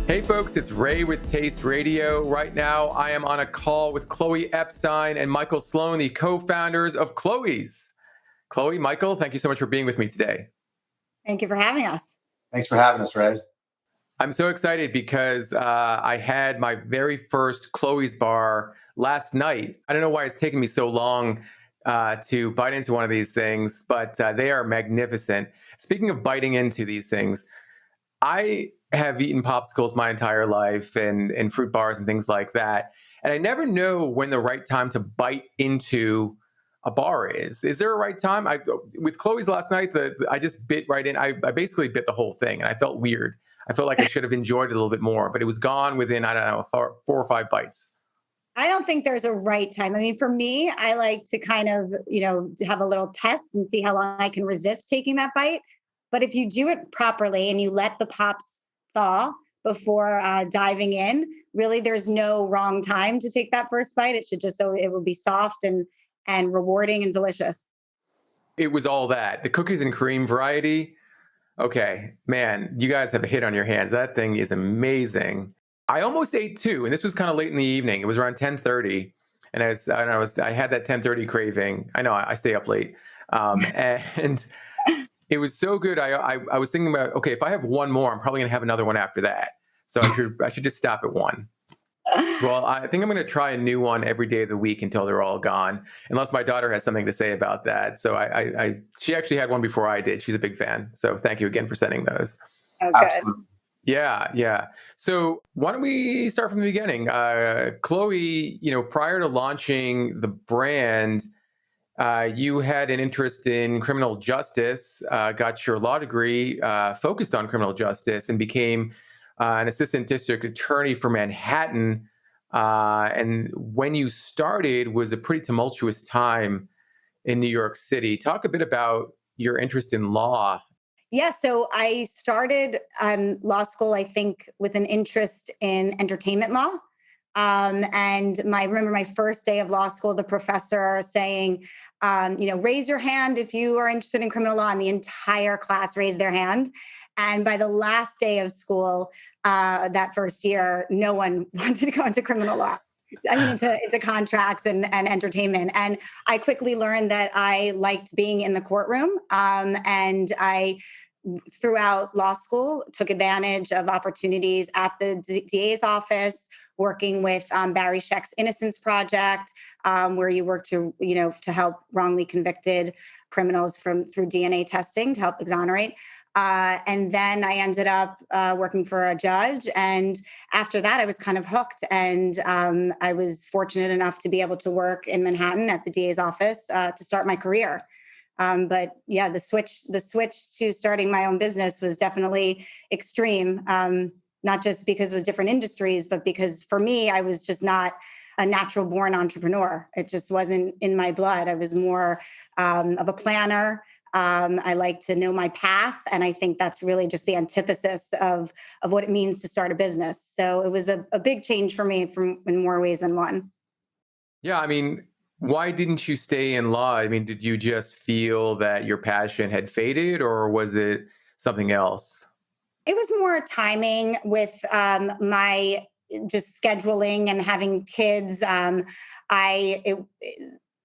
Hey folks, it's Ray with Taste Radio. Right now, I am on a call with Chloe Epstein and Michael Sloan, the co-founders of Chloe's. Chloe, Michael, thank you so much for being with me today. Thank you for having us. Thanks for having us, Ray. I'm so excited because I had my very first Chloe's bar last night. I don't know why it's taken me so long to bite into one of these things, but they are magnificent. Speaking of biting into these things, I have eaten popsicles my entire life and fruit bars and things like that. And I never know when the right time to bite into a bar is. Is there a right time? With Chloe's last night, I just bit right in. I basically bit the whole thing and I felt weird. I felt like I should have enjoyed it a little bit more, but it was gone within, I don't know, four or five bites. I don't think there's a right time. I mean, for me, I like to kind of, have a little test and see how long I can resist taking that bite. But if you do it properly and you let the pops thaw before diving in, really there's no wrong time to take that first bite. It will be soft and rewarding and delicious. It was all that. The cookies and cream variety. Okay, man, you guys have a hit on your hands. That thing is amazing. I almost ate two, and this was kind of late in the evening. It was around 10:30, and I had that 10:30 craving. I know I stay up late, and it was so good. I was thinking about, okay, if I have one more, I'm probably gonna have another one after that. So I should just stop at one. Well, I think I'm going to try a new one every day of the week until they're all gone, unless my daughter has something to say about that. So she actually had one before I did. She's a big fan. So thank you again for sending those. Oh, good. Absolutely. Yeah. So why don't we start from the beginning? Chloe, prior to launching the brand, you had an interest in criminal justice, got your law degree, focused on criminal justice, and became an assistant district attorney for Manhattan. And when you started was a pretty tumultuous time in New York City. Talk a bit about your interest in law. Yeah, so I started law school, I think, with an interest in entertainment law. And I remember my first day of law school, the professor saying, raise your hand if you are interested in criminal law, and the entire class raised their hand. And by the last day of school, that first year, no one wanted to go into criminal law. I mean, into contracts and entertainment. And I quickly learned that I liked being in the courtroom. And I, throughout law school, took advantage of opportunities at the DA's office, working with Barry Scheck's Innocence Project, where you work to help wrongly convicted criminals through DNA testing to help exonerate. And then I ended up working for a judge. And after that, I was kind of hooked. And I was fortunate enough to be able to work in Manhattan at the DA's office to start my career. But yeah, the switch to starting my own business was definitely extreme. Not just because it was different industries, but because for me, I was just not a natural born entrepreneur. It just wasn't in my blood. I was more of a planner. I like to know my path. And I think that's really just the antithesis of what it means to start a business. So it was a big change for me in more ways than one. Yeah, I mean, why didn't you stay in law? I mean, did you just feel that your passion had faded, or was it something else? It was more timing with my just scheduling and having kids.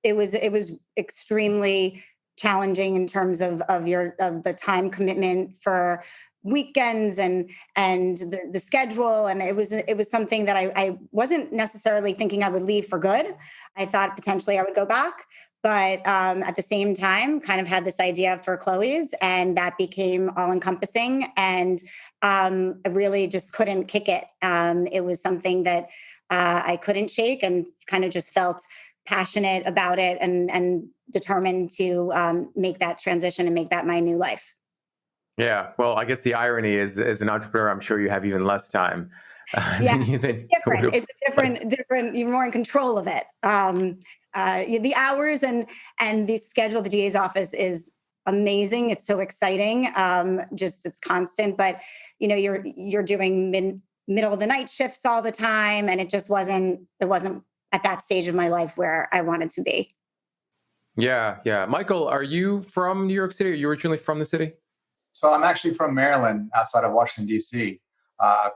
It was extremely challenging in terms of the time commitment for weekends and the schedule. And it was something that I wasn't necessarily thinking I would leave for good. I thought potentially I would go back. But at the same time, kind of had this idea for Chloe's, and that became all encompassing. And I really just couldn't kick it. It was something that I couldn't shake, and kind of just felt passionate about it and determined to make that transition and make that my new life. Yeah. Well, I guess the irony is, as an entrepreneur, I'm sure you have even less time. Yeah, it's different. You're more in control of it. The hours and the schedule, the DA's office is amazing. It's so exciting. It's constant, but you're doing middle of the night shifts all the time. And it wasn't at that stage of my life where I wanted to be. Yeah. Michael, are you from New York City? Are you originally from the city? So I'm actually from Maryland, outside of Washington, D.C.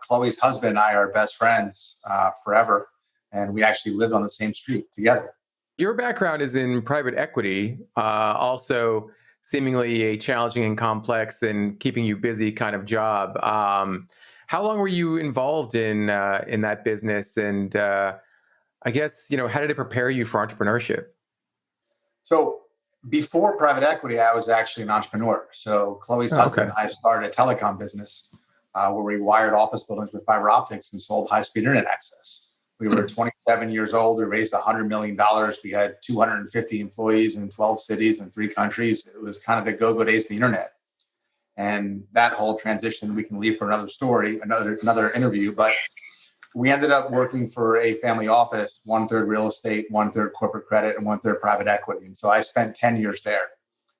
Chloe's husband and I are best friends forever. And we actually lived on the same street together. Your background is in private equity, also seemingly a challenging and complex and keeping you busy kind of job. How long were you involved in that business? And I guess, how did it prepare you for entrepreneurship? So before private equity, I was actually an entrepreneur. So Chloe's Oh, husband okay. and I started a telecom business where we wired office buildings with fiber optics and sold high-speed internet access. We were Hmm. 27 years old. We raised $100 million. We had 250 employees in 12 cities and 3 countries. It was kind of the go-go days of the internet. And that whole transition we can leave for another story, another interview. But we ended up working for a family office, 1/3 real estate, 1/3 corporate credit, and 1/3 private equity. And so I spent 10 years there.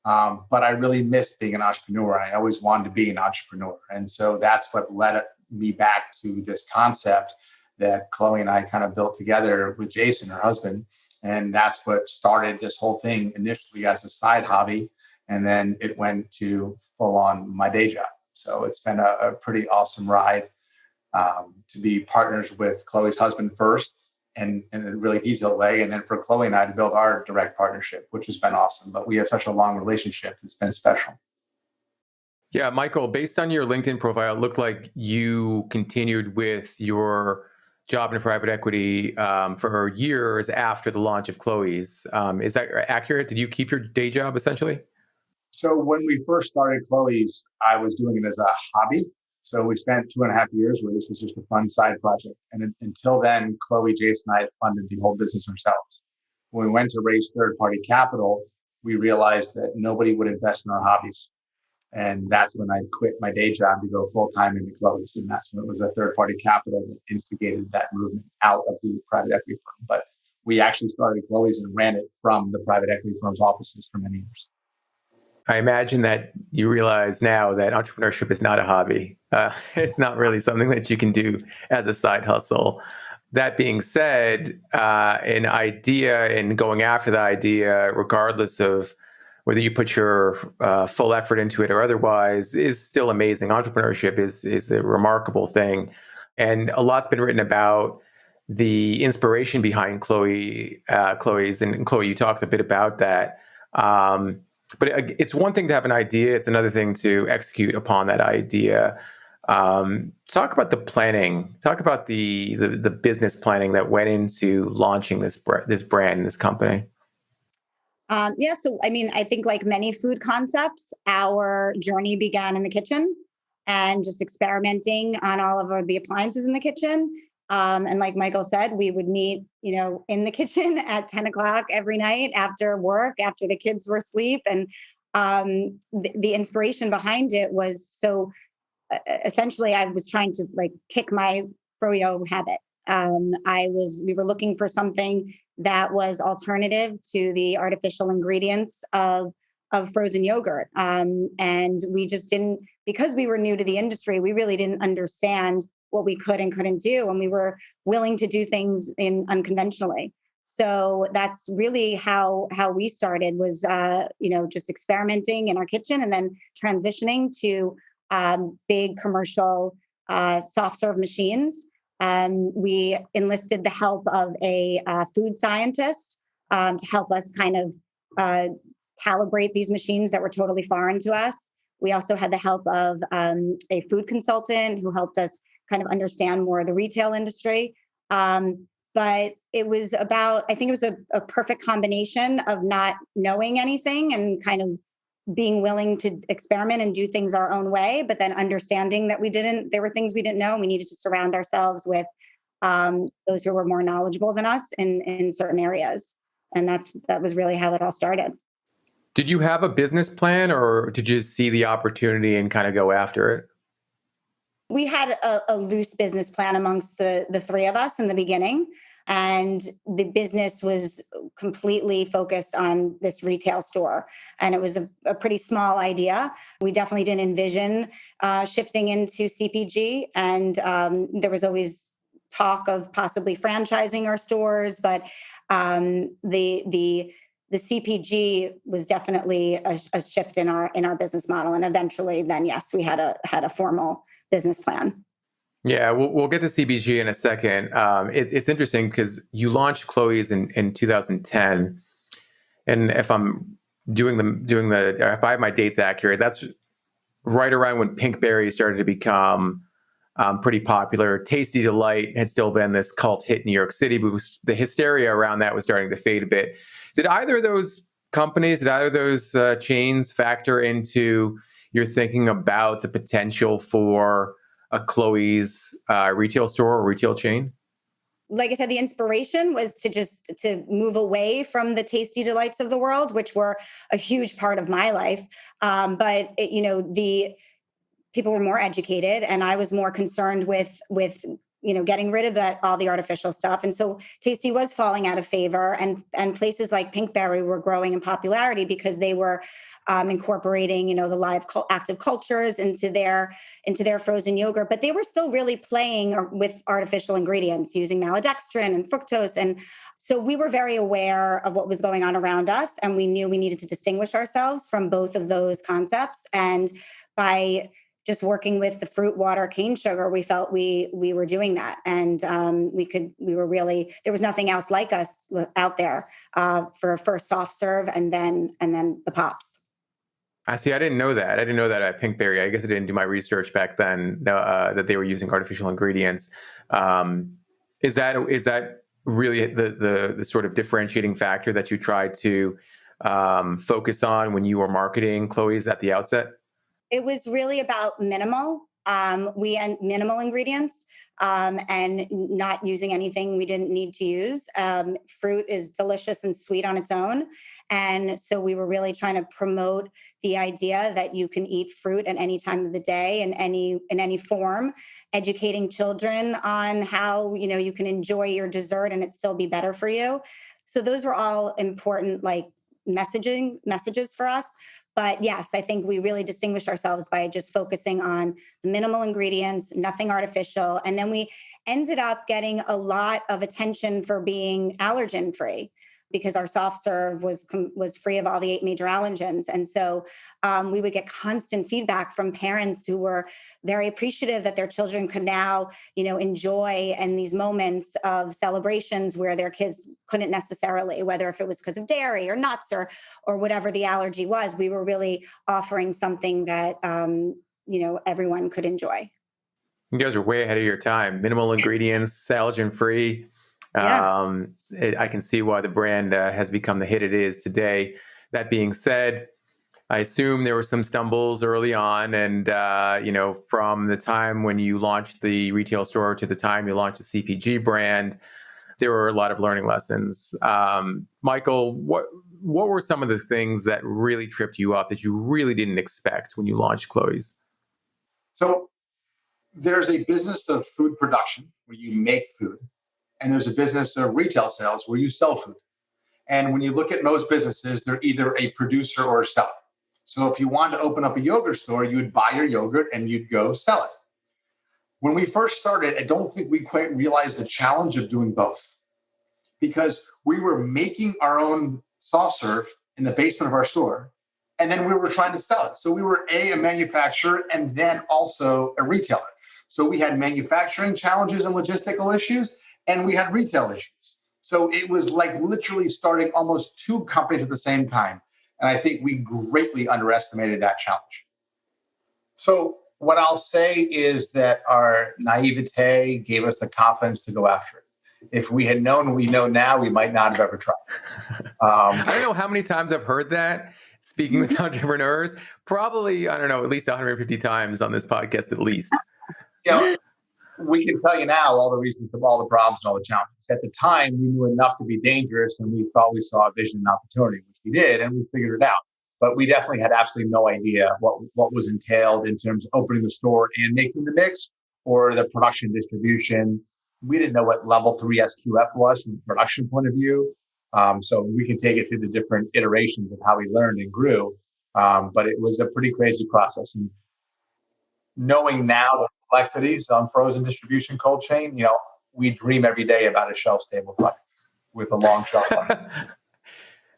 But I really missed being an entrepreneur. I always wanted to be an entrepreneur. And so that's what led me back to this concept that Chloe and I kind of built together with Jason, her husband. And that's what started this whole thing initially as a side hobby. And then it went to full on my day job. So it's been a pretty awesome ride to be partners with Chloe's husband first and in a really detailed way. And then for Chloe and I to build our direct partnership, which has been awesome. But we have such a long relationship. It's been special. Yeah, Michael, based on your LinkedIn profile, it looked like you continued with your job in private equity for years after the launch of Chloe's. Is that accurate? Did you keep your day job essentially? So when we first started Chloe's, I was doing it as a hobby. So we spent 2.5 years where this was just a fun side project. And until then, Chloe, Jason, and I had funded the whole business ourselves. When we went to raise third party capital, we realized that nobody would invest in our hobbies. And that's when I quit my day job to go full time into Chloe's. And that's when it was a third party capital that instigated that movement out of the private equity firm. But we actually started Chloe's and ran it from the private equity firm's offices for many years. I imagine that you realize now that entrepreneurship is not a hobby. It's not really something that you can do as a side hustle. That being said, an idea and going after the idea, regardless of whether you put your full effort into it or otherwise, is still amazing. Entrepreneurship is a remarkable thing, and a lot's been written about the inspiration behind Chloe's, and Chloe, you talked a bit about that. But it's one thing to have an idea; it's another thing to execute upon that idea. Talk about the planning. Talk about the business planning that went into launching this brand, this company. Yeah, so I mean, I think like many food concepts, our journey began in the kitchen and just experimenting on all of the appliances in the kitchen. And like Michael said, we would meet, in the kitchen at 10 o'clock every night after work, after the kids were asleep. And the inspiration behind it was essentially I was trying to like kick my froyo habit. We were looking for something that was alternative to the artificial ingredients of frozen yogurt. And we just didn't, because we were new to the industry, we really didn't understand what we could and couldn't do. And we were willing to do things in unconventionally. So that's really how we started was, just experimenting in our kitchen and then transitioning to big commercial soft serve machines. We enlisted the help of a food scientist to help us kind of calibrate these machines that were totally foreign to us. We also had the help of a food consultant who helped us kind of understand more of the retail industry. But it was I think it was a perfect combination of not knowing anything and kind of being willing to experiment and do things our own way, but then understanding that there were things we didn't know. And we needed to surround ourselves with those who were more knowledgeable than us in certain areas. And that was really how it all started. Did you have a business plan, or did you just see the opportunity and kind of go after it? We had a loose business plan amongst the three of us in the beginning. And the business was completely focused on this retail store. And it was a pretty small idea. We definitely didn't envision shifting into CPG. And there was always talk of possibly franchising our stores. But the CPG was definitely a shift in our business model. And eventually then, yes, we had a formal business plan. Yeah, we'll get to CBG in a second. It's interesting because you launched Chloe's in 2010, and if I'm if I have my dates accurate, that's right around when Pinkberry started to become pretty popular. Tasty Delight had still been this cult hit in New York City, but the hysteria around that was starting to fade a bit. Did either of those companies, did either of those chains factor into your thinking about the potential for a Chloe's retail store or retail chain? Like I said, the inspiration was to move away from the tasty delights of the world, which were a huge part of my life. The people were more educated, and I was more concerned with getting rid of that, all the artificial stuff. And so tasty was falling out of favor, and places like Pinkberry were growing in popularity because they were incorporating the live active cultures into their frozen yogurt, but they were still really playing with artificial ingredients using maltodextrin and fructose. And so we were very aware of what was going on around us, and we knew we needed to distinguish ourselves from both of those concepts. And by just working with the fruit, water, cane sugar, we felt we were doing that, and there was nothing else like us out there for a first soft serve, and then the pops. I see. I didn't know that. I didn't know that at Pinkberry. I guess I didn't do my research back then that they were using artificial ingredients. Is that really the sort of differentiating factor that you tried to focus on when you were marketing Chloe's at the outset? It was really about minimal ingredients, and not using anything we didn't need to use. Fruit is delicious and sweet on its own. And so we were really trying to promote the idea that you can eat fruit at any time of the day in any form, educating children on how, you can enjoy your dessert and it still be better for you. So those were all important, like messages for us. But yes, I think we really distinguished ourselves by just focusing on the minimal ingredients, nothing artificial. And then we ended up getting a lot of attention for being allergen free, because our soft serve was free of all the 8 major allergens. And so we would get constant feedback from parents who were very appreciative that their children could now, enjoy in these moments of celebrations where their kids couldn't necessarily, whether if it was because of dairy or nuts or whatever the allergy was. We were really offering something that everyone could enjoy. You guys are way ahead of your time. Minimal ingredients, allergen free. Yeah. I can see why the brand has become the hit it is today. That being said, I assume there were some stumbles early on, and from the time when you launched the retail store to the time you launched the CPG brand, there were a lot of learning lessons. Michael, what were some of the things that really tripped you up that you really didn't expect when you launched Chloe's? So there's a business of food production where you make food, and there's a business of retail sales where you sell food. And when you look at most businesses, they're either a producer or a seller. So if you wanted to open up a yogurt store, you would buy your yogurt and you'd go sell it. When we first started, I don't think we quite realized the challenge of doing both, because we were making our own soft serve in the basement of our store, and then we were trying to sell it. So we were a manufacturer and then also a retailer. So we had manufacturing challenges and logistical issues, and we had retail issues. So it was like literally starting almost 2 companies at the same time. And I think we greatly underestimated that challenge. So what I'll say is that our naivete gave us the confidence to go after it. If we had known what we know now, we might not have ever tried. I don't know how many times I've heard that speaking with entrepreneurs. Probably, I don't know, at least 150 times on this podcast, at least. We can tell you now all the reasons for all the problems and all the challenges. At the time, we knew enough to be dangerous, and we thought we saw a vision and opportunity, which we did, and we figured it out. But we definitely had absolutely no idea what was entailed in terms of opening the store and making the mix, or the production distribution. We didn't know what level 3 SQF was from a production point of view. So we can take it through the different iterations of how we learned and grew. But it was a pretty crazy process. And knowing now the complexities on frozen distribution cold chain, we dream every day about a shelf-stable product with a long shelf life.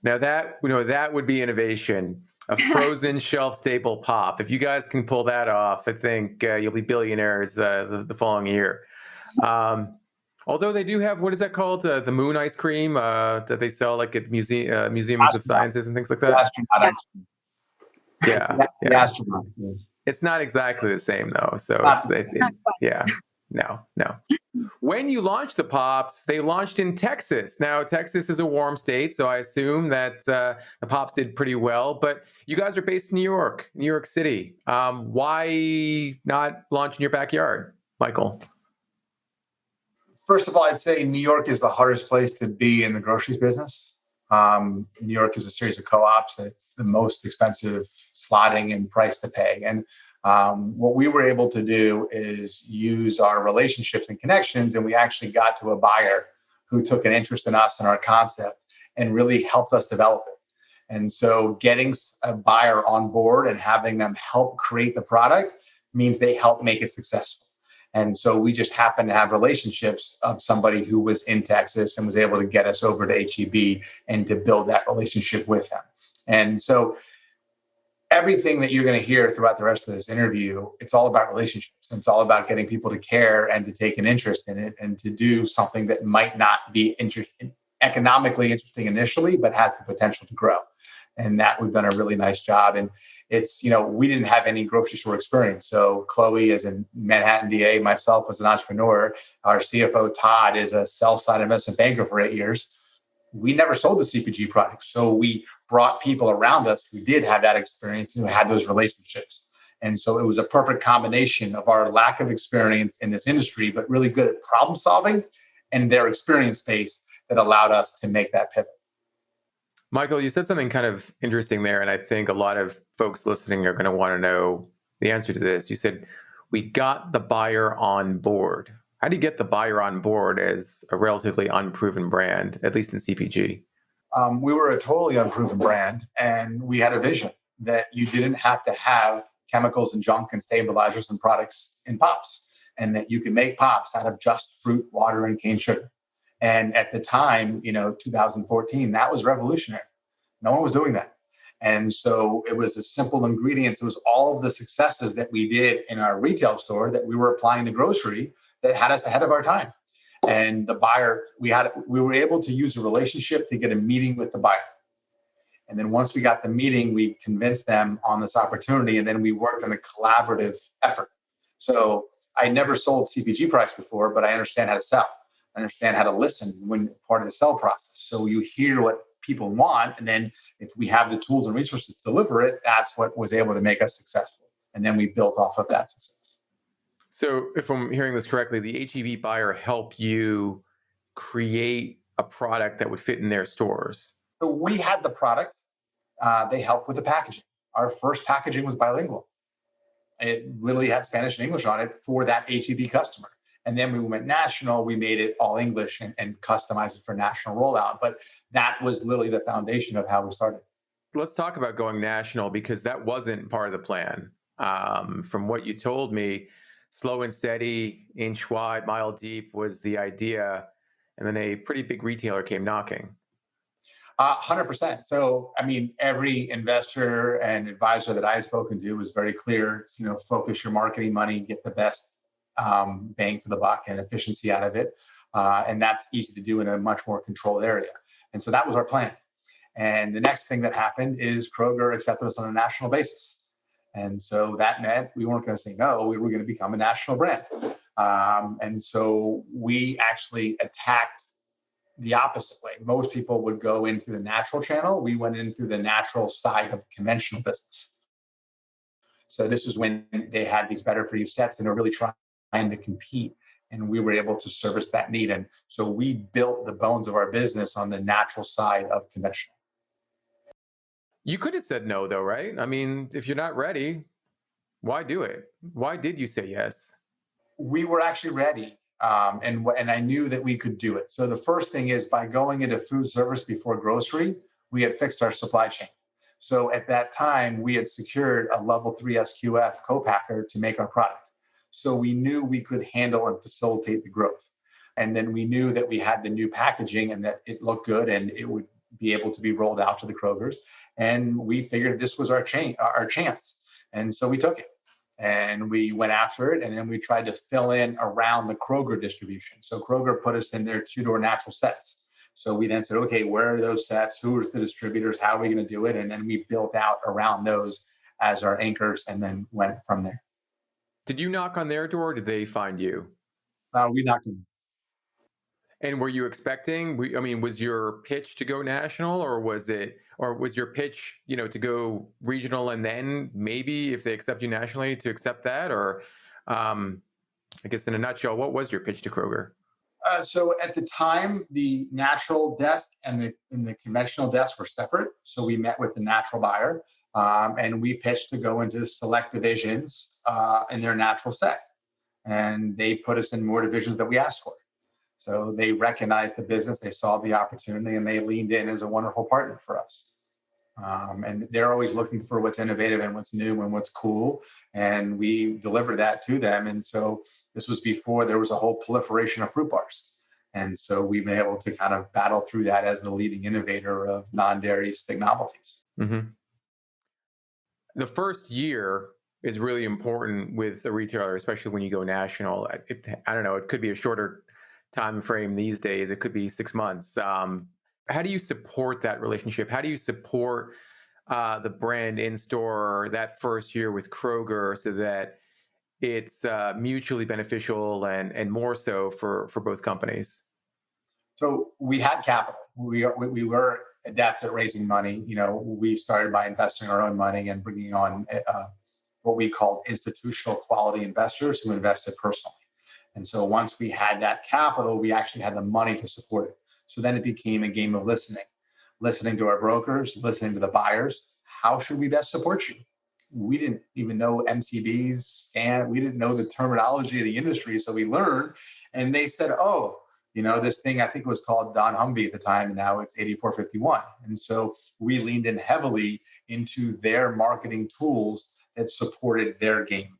Now that would be innovation. A frozen shelf stable pop. If you guys can pull that off, I think you'll be billionaires the following year. Um, Although they do have, what is that called? The moon ice cream that they sell like at museums of Astronaut, sciences and things like the that. astronaut Yeah. ice cream. It's Yeah, the yeah. astronaut. It's not exactly the same though. So Not the same. yeah, no, no. When you launched the Pops, they launched in Texas. Now, Texas is a warm state, so I assume that the Pops did pretty well. But you guys are based in New York City. Why not launch in your backyard, Michael? First of all, I'd say New York is the hardest place to be in the groceries business. New York is a series of co-ops. It's the most expensive slotting and price to pay. And what we were able to do is use our relationships and connections, and we actually got to a buyer who took an interest in us and our concept and really helped us develop it. And so getting a buyer on board and having them help create the product means they help make it successful. And so we just happened to have relationships of somebody who was in Texas and was able to get us over to HEB and to build that relationship with them. And so everything that you're going to hear throughout the rest of this interview, it's all about relationships. It's all about getting people to care and to take an interest in it and to do something that might not be economically interesting initially, but has the potential to grow. And that we've done a really nice job. And it's, we didn't have any grocery store experience. So Chloe is a Manhattan DA, myself as an entrepreneur, our CFO, Todd, is a sell-side investment banker for 8 years. We never sold the CPG product. So we brought people around us who did have that experience and who had those relationships. And so it was a perfect combination of our lack of experience in this industry, but really good at problem solving and their experience base that allowed us to make that pivot. Michael, you said something kind of interesting there, and I think a lot of folks listening are going to want to know the answer to this. You said, we got the buyer on board. How do you get the buyer on board as a relatively unproven brand, at least in CPG? We were a totally unproven brand, and we had a vision that you didn't have to have chemicals and junk and stabilizers and products in pops, and that you can make pops out of just fruit, water, and cane sugar. And at the time, 2014, that was revolutionary. No one was doing that. And so it was a simple ingredients. It was all of the successes that we did in our retail store that we were applying to grocery that had us ahead of our time. And the buyer, we were able to use a relationship to get a meeting with the buyer. And then once we got the meeting, we convinced them on this opportunity, and then we worked on a collaborative effort. So I never sold CPG products before, but I understand how to sell. I understand how to listen when part of the sell process. So you hear what people want, and then if we have the tools and resources to deliver it, that's what was able to make us successful. And then we built off of that success. So if I'm hearing this correctly, the HEB buyer helped you create a product that would fit in their stores. So we had the product. They helped with the packaging. Our first packaging was bilingual. It literally had Spanish and English on it for that HEB customer. And then we went national. We made it all English and customized it for national rollout. But that was literally the foundation of how we started. Let's talk about going national, because that wasn't part of the plan. From what you told me, slow and steady, inch wide, mile deep was the idea. And then a pretty big retailer came knocking. 100%. So, every investor and advisor that I've spoken to was very clear, focus your marketing money, get the best bang for the buck and efficiency out of it. And that's easy to do in a much more controlled area. And so that was our plan. And the next thing that happened is Kroger accepted us on a national basis. And so that meant we weren't going to say no, we were going to become a national brand. And so we actually attacked the opposite way. Most people would go in through the natural channel. We went in through the natural side of conventional business. So this is when they had these better for you sets and are really trying to compete. And we were able to service that need. And so we built the bones of our business on the natural side of conventional. You could have said no, though, right? If you're not ready, why do it? Why did you say yes? We were actually ready. And I knew that we could do it. So the first thing is, by going into food service before grocery, we had fixed our supply chain. So at that time, we had secured a level 3 SQF co-packer to make our product. So we knew we could handle and facilitate the growth. And then we knew that we had the new packaging and that it looked good and it would be able to be rolled out to the Krogers. And we figured this was our chance. And so we took it and we went after it. And then we tried to fill in around the Kroger distribution. So Kroger put us in their two-door natural sets. So we then said, okay, where are those sets? Who are the distributors? How are we going to do it? And then we built out around those as our anchors and then went from there. Did you knock on their door? Or did they find you? We knocked them. And were you expecting, I mean, was your pitch to go national, or was your pitch, to go regional, and then maybe if they accept you nationally to accept that? Or I guess in a nutshell, what was your pitch to Kroger? So at the time, the natural desk and the conventional desk were separate. So we met with the natural buyer and we pitched to go into select divisions in their natural set. And they put us in more divisions that we asked for. So they recognized the business, they saw the opportunity, and they leaned in as a wonderful partner for us. And they're always looking for what's innovative and what's new and what's cool. And we deliver that to them. And so this was before there was a whole proliferation of fruit bars. And so we've been able to kind of battle through that as the leading innovator of non-dairy stick novelties. Mm-hmm. The first year is really important with a retailer, especially when you go national. I don't know, it could be a shorter time frame these days. It could be 6 months. How do you support that relationship? How do you support the brand in store that first year with Kroger so that it's mutually beneficial and more so for both companies? So we had capital. We were adept at raising money. We started by investing our own money and bringing on what we called institutional quality investors who invested personally. And so once we had that capital, we actually had the money to support it. So then it became a game of listening to our brokers, listening to the buyers. How should we best support you? We didn't even know MCBs, scan. We didn't know the terminology of the industry. So we learned, and they said, oh, this thing, I think it was called Don Humvee at the time, and now it's 8451. And so we leaned in heavily into their marketing tools that supported their game.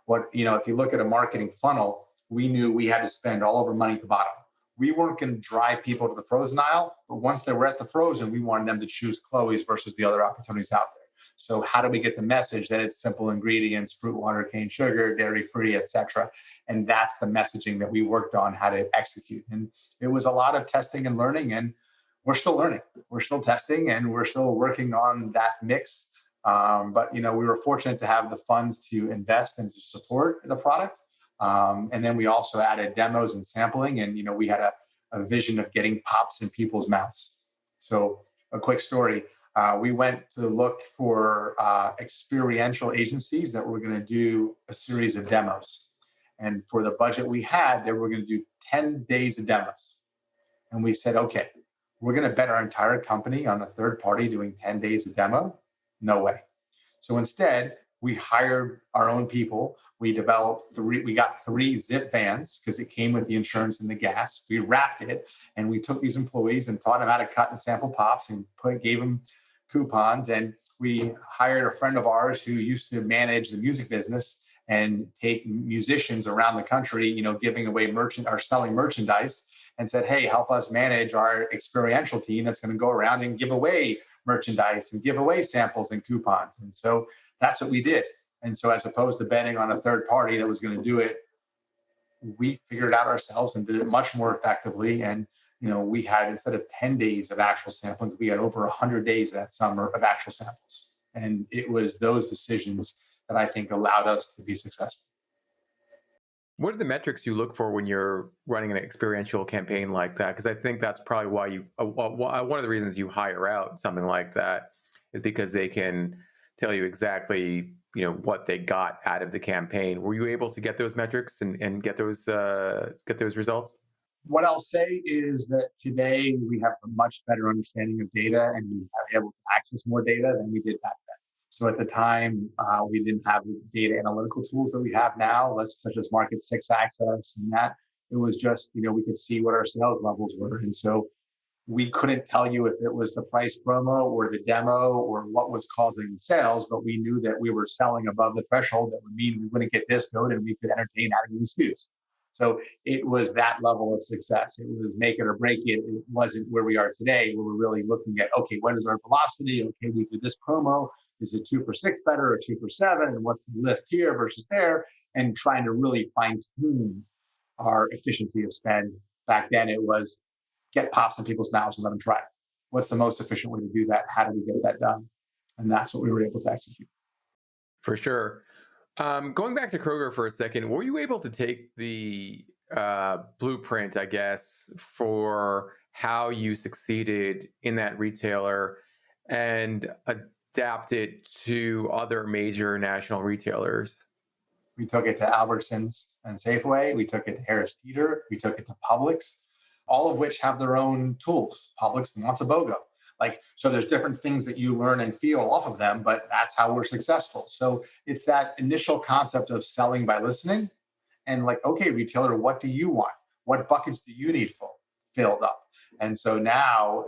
If you look at a marketing funnel, we knew we had to spend all of our money at the bottom. We weren't going to drive people to the frozen aisle, but once they were at the frozen, we wanted them to choose Chloe's versus the other opportunities out there. So how do we get the message that it's simple ingredients, fruit, water, cane sugar, dairy-free, et cetera? And that's the messaging that we worked on how to execute. And it was a lot of testing and learning, and we're still learning. We're still testing, and we're still working on that mix. But we were fortunate to have the funds to invest and to support the product. And then we also added demos and sampling, and we had a vision of getting pops in people's mouths. So a quick story. We went to look for experiential agencies that were going to do a series of demos. And for the budget we had, they were going to do 10 days of demos. And we said, okay, we're going to bet our entire company on a third party doing 10 days of demo? No way. So instead, we hired our own people. We got 3 zip vans because it came with the insurance and the gas. We wrapped it, and we took these employees and taught them how to cut and sample pops and gave them coupons. And we hired a friend of ours who used to manage the music business and take musicians around the country, giving away selling merchandise, and said, hey, help us manage our experiential team that's going to go around and give away merchandise and give away samples and coupons. And so that's what we did. And so as opposed to betting on a third party that was going to do it, we figured it out ourselves and did it much more effectively. And, we had, instead of 10 days of actual sampling, we had over 100 days that summer of actual samples. And it was those decisions that I think allowed us to be successful. What are the metrics you look for when you're running an experiential campaign like that? Because I think that's probably why one of the reasons you hire out something like that is because they can tell you exactly, what they got out of the campaign. Were you able to get those metrics and get those results? What I'll say is that today we have a much better understanding of data, and we are able to access more data than we did back then. So at the time, we didn't have the data analytical tools that we have now, such as Market 6 access and that. It was just, we could see what our sales levels were. And so we couldn't tell you if it was the price promo or the demo or what was causing the sales, but we knew that we were selling above the threshold. That would mean we wouldn't get discoed and we could entertain adding new SKUs. So it was that level of success. It was make it or break it. It wasn't where we are today, where we're really looking at, okay, what is our velocity? Okay, we do this promo. Is it 2 for 6 better or 2 for 7? And what's the lift here versus there? And trying to really fine tune our efficiency of spend. Back then, it was get pops in people's mouths and let them try it. What's the most efficient way to do that? How do we get that done? And that's what we were able to execute. For sure. Going back to Kroger for a second, were you able to take the blueprint, I guess, for how you succeeded in that retailer and adapt it to other major national retailers? We took it to Albertsons and Safeway. We took it to Harris Teeter. We took it to Publix, all of which have their own tools. Publix wants a BOGO. Like, so there's different things that you learn and feel off of them, but that's how we're successful. So it's that initial concept of selling by listening and like, okay, retailer, what do you want? What buckets do you need filled up? And so now,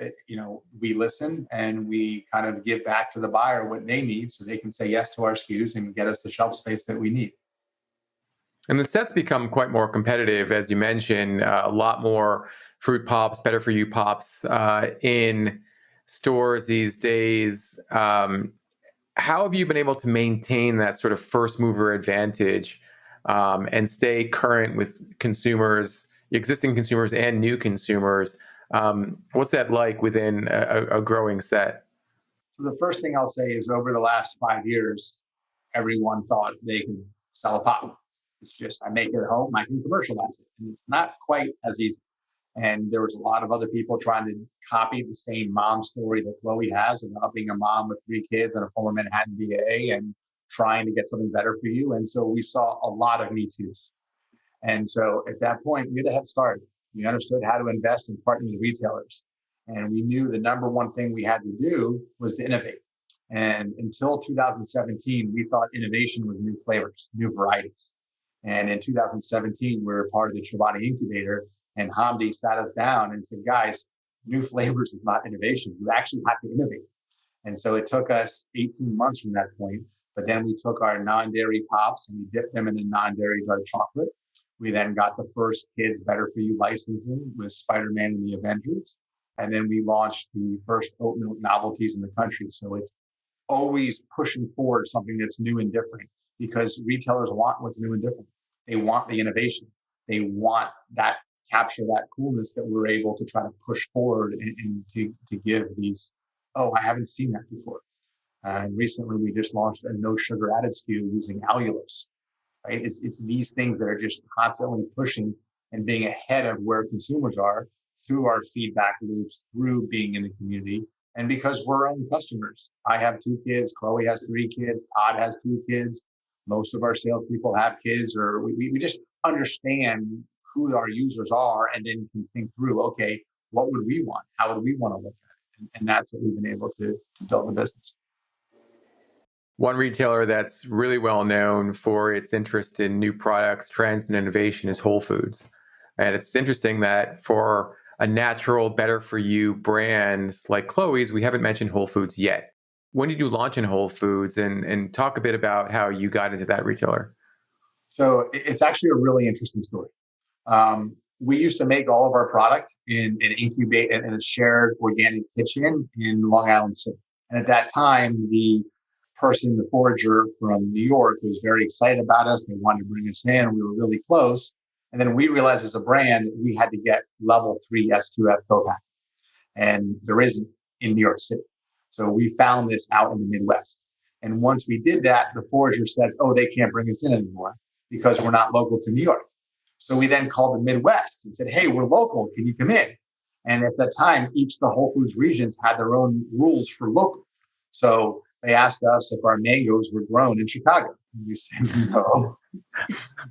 we listen and we kind of give back to the buyer what they need so they can say yes to our SKUs and get us the shelf space that we need. And the sets become quite more competitive, as you mentioned, a lot more fruit pops, better for you pops in stores these days. How have you been able to maintain that sort of first mover advantage and stay current with consumers, existing consumers and new consumers? What's that like within a growing set? So the first thing I'll say is over the last 5 years, everyone thought they could sell a pop. It's just, I make it at home, I can commercialize it. And it's not quite as easy. And there was a lot of other people trying to copy the same mom story that Chloe has about being a mom with 3 kids and a former Manhattan DA and trying to get something better for you. And so we saw a lot of Me Too's. And so at that point, we had a head start. We understood how to invest and partner with retailers. And we knew the number one thing we had to do was to innovate. And until 2017, we thought innovation was new flavors, new varieties. And in 2017, we were part of the Chobani incubator, and Hamdi sat us down and said, guys, new flavors is not innovation. You actually have to innovate. And so it took us 18 months from that point. But then we took our non-dairy pops and we dipped them in the non-dairy dark chocolate. We then got the first kids Better For You licensing with Spider-Man and the Avengers. And then we launched the first oat milk novelties in the country. So it's always pushing forward something that's new and different because retailers want what's new and different. They want the innovation. They want that capture that coolness that we're able to try to push forward and to give these, oh, I haven't seen that before. And recently we just launched a no sugar added SKU using allulose, right? It's these things that are just constantly pushing and being ahead of where consumers are through our feedback loops, through being in the community. And because we're our own customers, I have 2 kids, Chloe has 3 kids, Todd has 2 kids. Most of our salespeople have kids, or we just understand who our users are and then can think through, okay, what would we want? How would we want to look at it? And that's what we've been able to build the business. One retailer that's really well known for its interest in new products, trends, and innovation is Whole Foods. And it's interesting that for a natural, better for you brand like Chloe's, we haven't mentioned Whole Foods yet. When did you launch in Whole Foods and talk a bit about how you got into that retailer? So it's actually a really interesting story. We used to make all of our product in an incubate in a shared organic kitchen in Long Island City. And at that time, the forager from New York was very excited about us. They wanted to bring us in. We were really close. And then we realized as a brand, we had to get level 3 SQF co-pack. And there isn't in New York City. So we found this out in the Midwest. And once we did that, the forager says, oh, they can't bring us in anymore because we're not local to New York. So we then called the Midwest and said, hey, we're local. Can you come in? And at that time, each of the Whole Foods regions had their own rules for local. So they asked us if our mangoes were grown in Chicago. And we said no.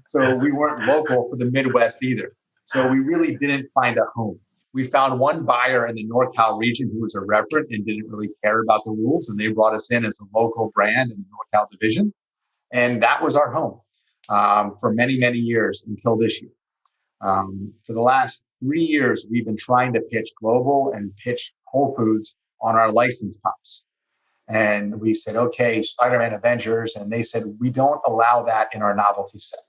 So we weren't local for the Midwest either. So we really didn't find a home. We found one buyer in the NorCal region who was a reverend and didn't really care about the rules. And they brought us in as a local brand in the NorCal division. And that was our home for many, many years until this year. For the last 3 years, we've been trying to pitch global and pitch Whole Foods on our license pops. And we said, okay, Spider-Man Avengers. And they said, we don't allow that in our novelty set.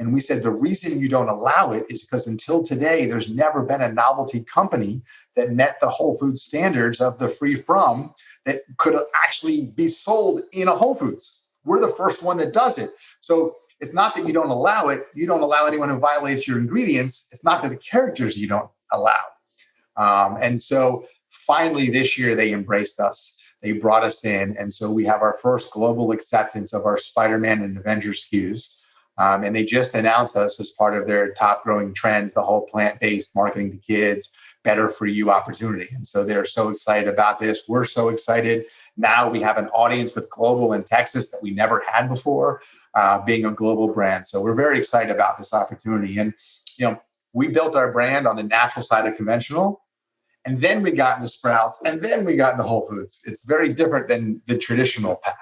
And we said the reason you don't allow it is because until today, there's never been a novelty company that met the Whole Foods standards of the free from that could actually be sold in a Whole Foods. We're the first one that does it. So it's not that you don't allow it. You don't allow anyone who violates your ingredients. It's not that the characters you don't allow. And so finally this year, they embraced us. They brought us in. And so we have our first global acceptance of our Spider-Man and Avengers SKUs. And they just announced us as part of their top growing trends, the whole plant-based marketing to kids, better for you opportunity. And so they're so excited about this. We're so excited. Now we have an audience with global in Texas that we never had before, being a global brand. So we're very excited about this opportunity. And, we built our brand on the natural side of conventional, and then we got into Sprouts, and then we got into Whole Foods. It's very different than the traditional path.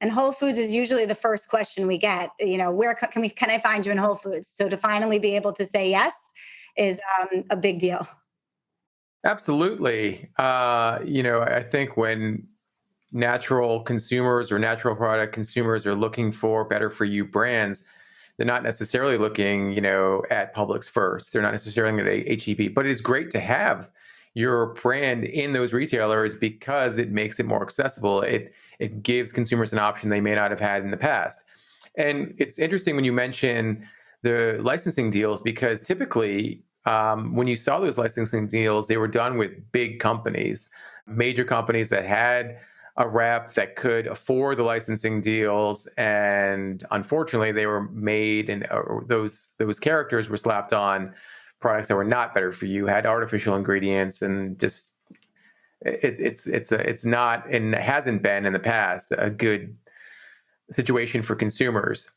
And Whole Foods is usually the first question we get, where can I find you in Whole Foods? So to finally be able to say yes is a big deal. Absolutely. I think when natural consumers or natural product consumers are looking for better for you brands, they're not necessarily looking, at Publix first. They're not necessarily at H-E-B, but it is great to have your brand in those retailers because it makes it more accessible. It gives consumers an option they may not have had in the past. And it's interesting when you mention the licensing deals, because typically when you saw those licensing deals, they were done with big companies, major companies that had a rep that could afford the licensing deals. And unfortunately, they were made, and those characters were slapped on products that were not better for you, had artificial ingredients, and just it's not, and hasn't been in the past, a good situation for consumers.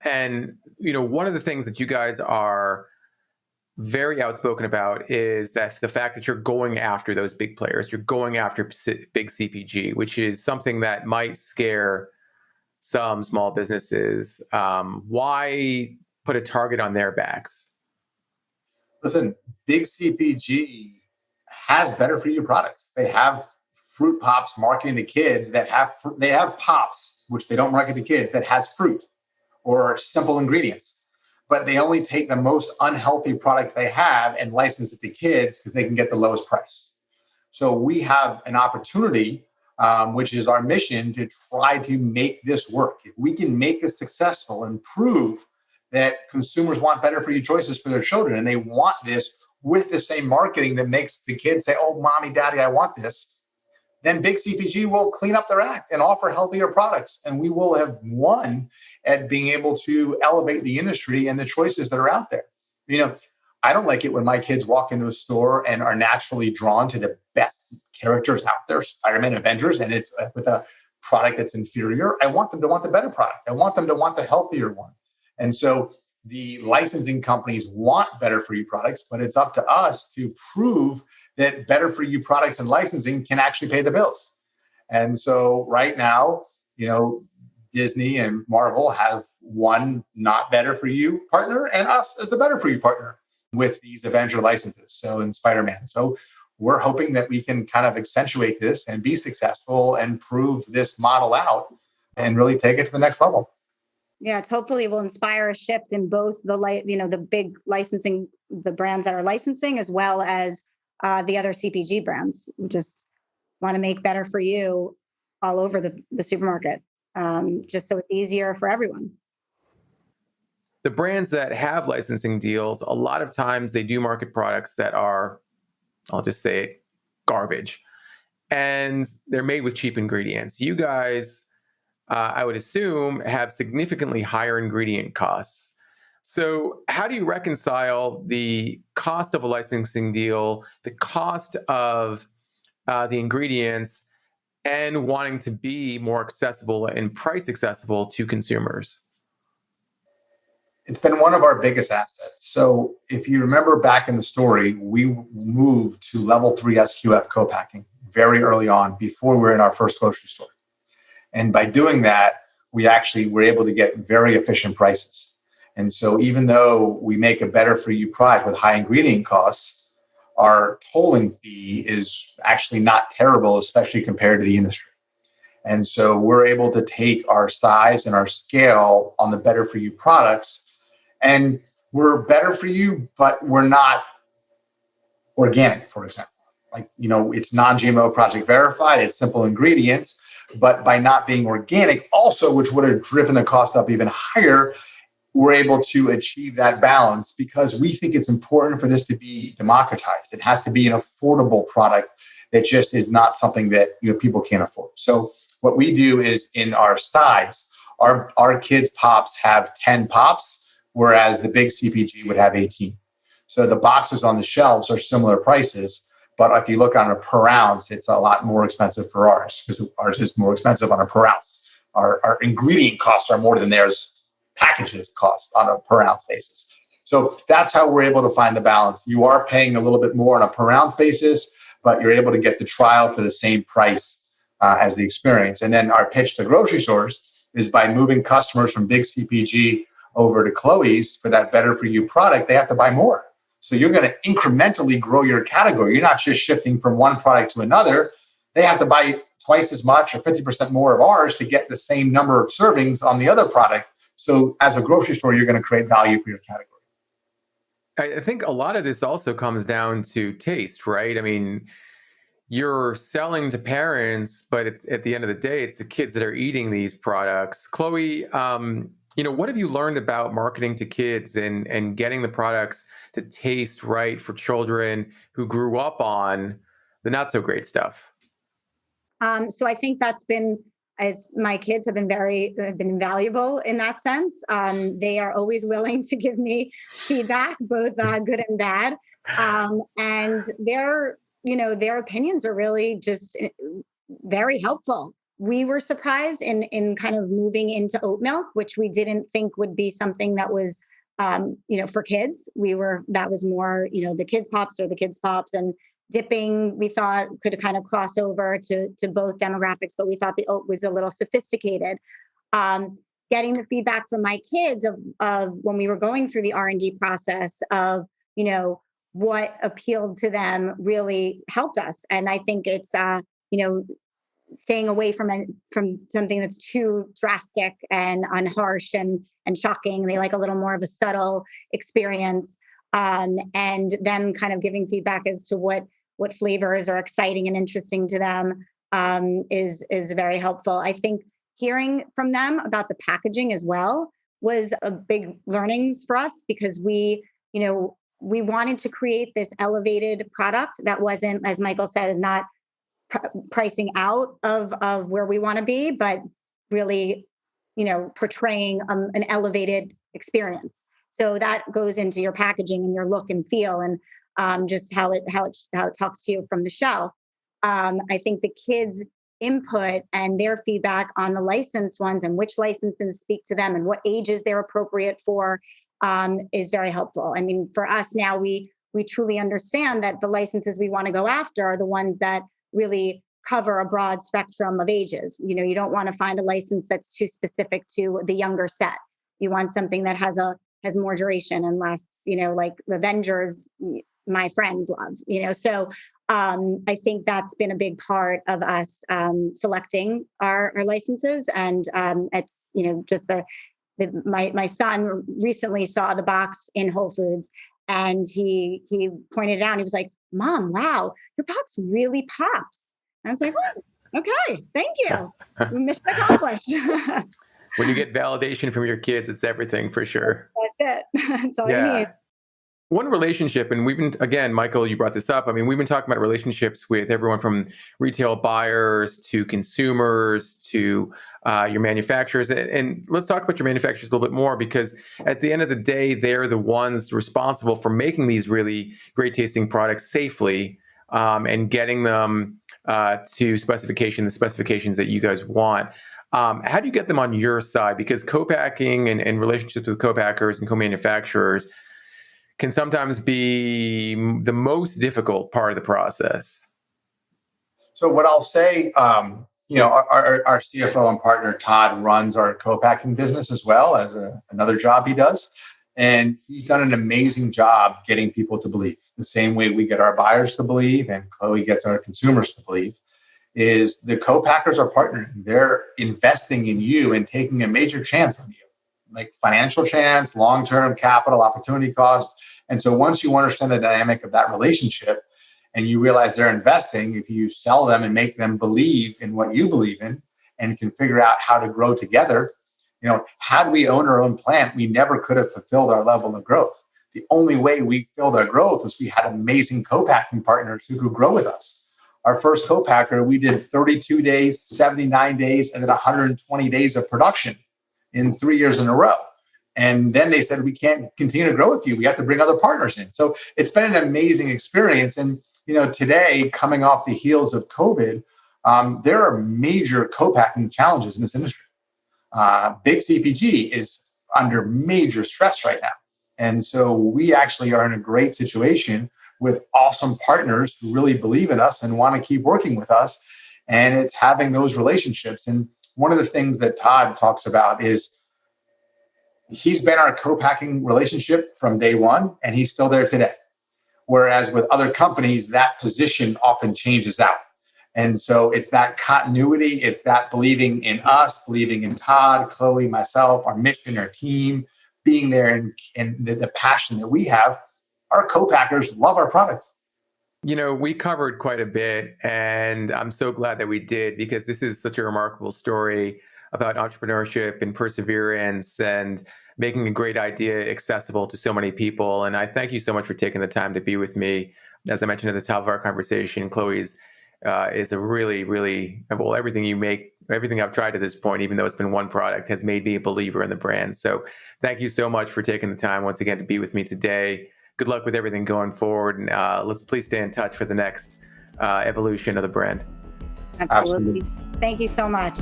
And one of the things that you guys are very outspoken about is that the fact that you're going after those big players, you're going after big CPG, which is something that might scare some small businesses. Why put a target on their backs? Listen, big CPG has better for you products. They have fruit pops marketing to kids they have pops, which they don't market to kids, that has fruit or simple ingredients. But they only take the most unhealthy products they have and license it to kids because they can get the lowest price. So we have an opportunity, which is our mission, to try to make this work. If we can make this successful and prove that consumers want better for you choices for their children, and they want this with the same marketing that makes the kids say, oh, mommy, daddy, I want this, then big CPG will clean up their act and offer healthier products. And we will have won at being able to elevate the industry and the choices that are out there. I don't like it when my kids walk into a store and are naturally drawn to the best characters out there, Spider-Man, Avengers, and it's with a product that's inferior. I want them to want the better product. I want them to want the healthier one. And so the licensing companies want better for you products, but it's up to us to prove that better for you products and licensing can actually pay the bills. And so right now, Disney and Marvel have one not better for you partner and us as the better for you partner with these Avenger licenses. So in Spider-Man. So we're hoping that we can kind of accentuate this and be successful and prove this model out and really take it to the next level. Yeah, it's hopefully will inspire a shift in both the big licensing, the brands that are licensing, as well as the other CPG brands who just want to make better for you all over the supermarket, just so it's easier for everyone. The brands that have licensing deals, a lot of times they do market products that are, I'll just say it, garbage. And they're made with cheap ingredients. You guys, I would assume, have significantly higher ingredient costs. So how do you reconcile the cost of a licensing deal, the cost of the ingredients, and wanting to be more accessible and price accessible to consumers? It's been one of our biggest assets. So if you remember back in the story, we moved to level 3 SQF co-packing very early on before we were in our first grocery store. And by doing that, we actually were able to get very efficient prices. And so even though we make a better for you product with high ingredient costs, our tolling fee is actually not terrible, especially compared to the industry. And so we're able to take our size and our scale on the better for you products. And we're better for you, but we're not organic, for example. Like, it's non-GMO project verified, it's simple ingredients, but by not being organic also, which would have driven the cost up even higher, we're able to achieve that balance because we think it's important for this to be democratized. It has to be an affordable product that just is not something that people can't afford. So what we do is in our size, our kids' pops have 10 pops, whereas the big CPG would have 18. So the boxes on the shelves are similar prices, but if you look on a per ounce, it's a lot more expensive for ours because ours is more expensive on a per ounce. Our ingredient costs are more than theirs packages cost on a per ounce basis. So that's how we're able to find the balance. You are paying a little bit more on a per ounce basis, but you're able to get the trial for the same price as the experience. And then our pitch to grocery stores is by moving customers from big CPG over to Chloe's for that better for you product, they have to buy more. So you're going to incrementally grow your category. You're not just shifting from one product to another. They have to buy twice as much or 50% more of ours to get the same number of servings on the other product. So as a grocery store, you're going to create value for your category. I think a lot of this also comes down to taste, right? I mean, you're selling to parents, but it's at the end of the day, it's the kids that are eating these products. Chloe, what have you learned about marketing to kids and getting the products to taste right for children who grew up on the not so great stuff? So I think that's been, as my kids have been been invaluable in that sense. They are always willing to give me feedback, both good and bad. And their opinions are really just very helpful. We were surprised in kind of moving into oat milk, which we didn't think would be something that was, for kids. That was more, the kids pops or the kids pops, and dipping, we thought could kind of cross over to both demographics, but we thought the oat was a little sophisticated. Getting the feedback from my kids of when we were going through the R&D process of, what appealed to them really helped us. And I think it's, staying away from something that's too drastic and harsh and shocking. They like a little more of a subtle experience. And them kind of giving feedback as to what flavors are exciting and interesting to them is very helpful. I think hearing from them about the packaging as well was a big learnings for us because we wanted to create this elevated product that wasn't, as Michael said, not pricing out of where we want to be, but really, portraying an elevated experience. So that goes into your packaging and your look and feel, and just how it talks to you from the shelf. I think the kids' input and their feedback on the licensed ones and which licenses speak to them and what ages they're appropriate for is very helpful. I mean, for us now, we truly understand that the licenses we want to go after are the ones that really cover a broad spectrum of ages. You don't want to find a license that's too specific to the younger set. You want something that has more duration and lasts, like Avengers, my friends love, So I think that's been a big part of us selecting our licenses. And it's, just my son recently saw the box in Whole Foods and he pointed it out. He was like, "Mom, wow, your box really pops." And I was like, "Oh, okay, thank you. Mission accomplished." When you get validation from your kids, it's everything for sure. That's it. That's all you need. One relationship, and we've been, again, Michael, you brought this up. I mean, we've been talking about relationships with everyone from retail buyers to consumers to your manufacturers. And let's talk about your manufacturers a little bit more, because at the end of the day, they're the ones responsible for making these really great tasting products safely and getting them to the specifications that you guys want. How do you get them on your side? Because co-packing and relationships with co-packers and co-manufacturers can sometimes be the most difficult part of the process. So what I'll say, our CFO and partner, Todd, runs our co-packing business as well as another job he does. And he's done an amazing job getting people to believe the same way we get our buyers to believe and Chloe gets our consumers to believe is the co-packers are partnering. They're investing in you and taking a major chance on you, like financial chance, long-term capital, opportunity cost. And so once you understand the dynamic of that relationship and you realize they're investing, if you sell them and make them believe in what you believe in and can figure out how to grow together, had we owned our own plant, we never could have fulfilled our level of growth. The only way we filled our growth was we had amazing co-packing partners who could grow with us. Our first co-packer, we did 32 days, 79 days, and then 120 days of production in 3 years in a row. And then they said, we can't continue to grow with you. We have to bring other partners in. So it's been an amazing experience. And today, coming off the heels of COVID, there are major co-packing challenges in this industry. Big CPG is under major stress right now. And so we actually are in a great situation with awesome partners who really believe in us and want to keep working with us. And it's having those relationships. And one of the things that Todd talks about is he's been our co-packing relationship from day one, and he's still there today. Whereas with other companies, that position often changes out. And so it's that continuity, it's that believing in us, believing in Todd, Chloe, myself, our mission, our team, being there and the passion that we have. Our co-packers love our product. We covered quite a bit, and I'm so glad that we did, because this is such a remarkable story about entrepreneurship and perseverance and making a great idea accessible to so many people. And I thank you so much for taking the time to be with me. As I mentioned at the top of our conversation, Chloe's is a really, really, well, everything I've tried to this point, even though it's been one product, has made me a believer in the brand. So thank you so much for taking the time once again to be with me today. Good luck with everything going forward. And let's please stay in touch for the next evolution of the brand. Absolutely. Thank you so much.